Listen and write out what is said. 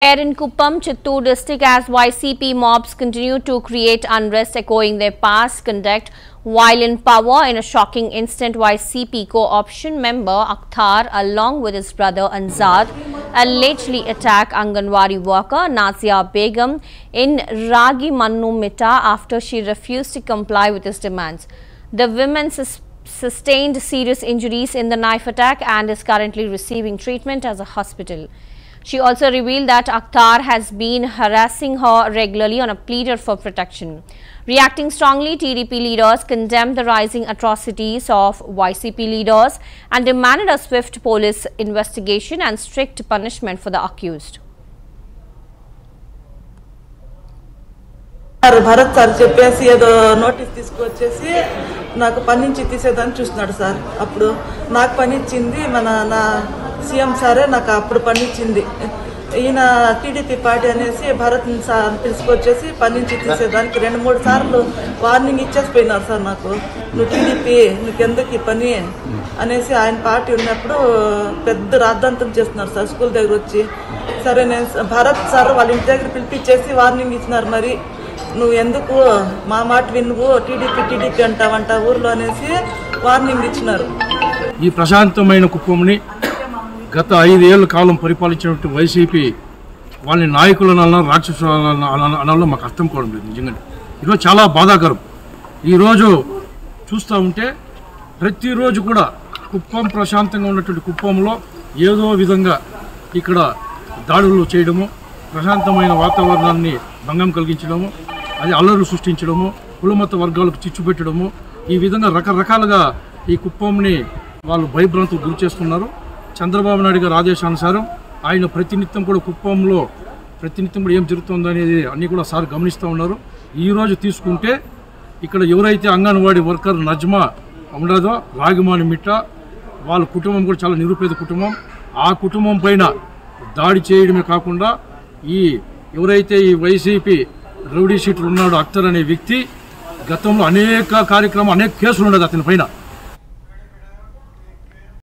Here in Kuppam, Chittoor district as YCP mobs continue to create unrest echoing their past conduct while in power. In a shocking incident, YCP co-option member Akhtar along with his brother Anzad allegedly attacked Anganwadi worker Nazia Begum in Ragi Mannu Mitta after she refused to comply with his demands. The woman sustained serious injuries in the knife attack and is currently receiving treatment at a hospital. She also revealed that Akhtar has been harassing her regularly on a plea for protection. Reacting strongly, TDP leaders condemned the rising atrocities of YCP leaders and demanded a swift police investigation and strict punishment for the accused. Bharat sir చెప్పేసి ఏదో notice తీసుకొచ్చేసి నాకు పని నుంచి తీసేదని చూస్తున్నాడు sir. అప్పుడు నాకు పని ఇచ్చింది నా సీఎం సారే నాకు అప్పుడు పని ఇచ్చింది. ఈయన టీడీపీ పార్టీ అనేసి భరత్ సార్ తీసుకొచ్చేసి పని నుంచి తీసేదానికి 2-3 సార్లు వార్నింగ్ ఇచ్చేసిపోయినారు సార్. నాకు నువ్వు టీడీపీ నీకెందుకు ఈ పని అనేసి ఆయన పార్టీ ఉన్నప్పుడు పెద్ద రాద్ధాంతం చేస్తున్నారు సార్. స్కూల్ దగ్గర వచ్చి సరే నేను భరత్ సార్ వాళ్ళ ఇంటి దగ్గర పిలిపించేసి వార్నింగ్ ఇచ్చినారు. మరి నువ్వు ఎందుకు మా మాట వినువు టీడీపీ అంటావంట ఊర్లో అనేసి వార్నింగ్ ఇచ్చినారు. ఈ ప్రశాంతమైన కుప్పంని గత 5 ఏళ్ల కాలం పరిపాలించినటువంటి వైసీపీ వాళ్ళని నాయకులను అనాలో మాకు అర్థం కావడం లేదు. నిజంగా ఈరోజు చాలా బాధాకరం. ఈరోజు చూస్తూ ఉంటే ప్రతిరోజు కూడా కుప్పం ప్రశాంతంగా ఉన్నటువంటి కుప్పంలో ఏదో విధంగా ఇక్కడ దాడులు చేయడము, ప్రశాంతమైన వాతావరణాన్ని భంగం కలిగించడము, అది అల్లర్లు సృష్టించడము, కులమత వర్గాలకు చిచ్చు పెట్టడము, ఈ విధంగా రకరకాలుగా ఈ కుప్పంని వాళ్ళు భయభ్రాంతులకు గురి చేస్తున్నారు. చంద్రబాబు నాయుడు గారి ఆదేశానుసారం ఆయన ప్రతినిత్యం కూడా కుప్పంలో ఏం జరుగుతుందనేది అన్నీ కూడా సార్ గమనిస్తూ ఉన్నారు. ఈరోజు తీసుకుంటే ఇక్కడ ఎవరైతే అంగన్వాడీ వర్కర్ నజ్మా ఉండదో రాగిమాని మిట్ట వాళ్ళ కుటుంబం కూడా చాలా నిరుపేద కుటుంబం. ఆ కుటుంబం పైన దాడి చేయడమే కాకుండా ఎవరైతే ఈ వైసీపీ రౌడీ షీట్లు ఉన్నాడో అఖ్తర్ అనే వ్యక్తి గతంలో అనేక కేసులు ఉండదు అతని పైన.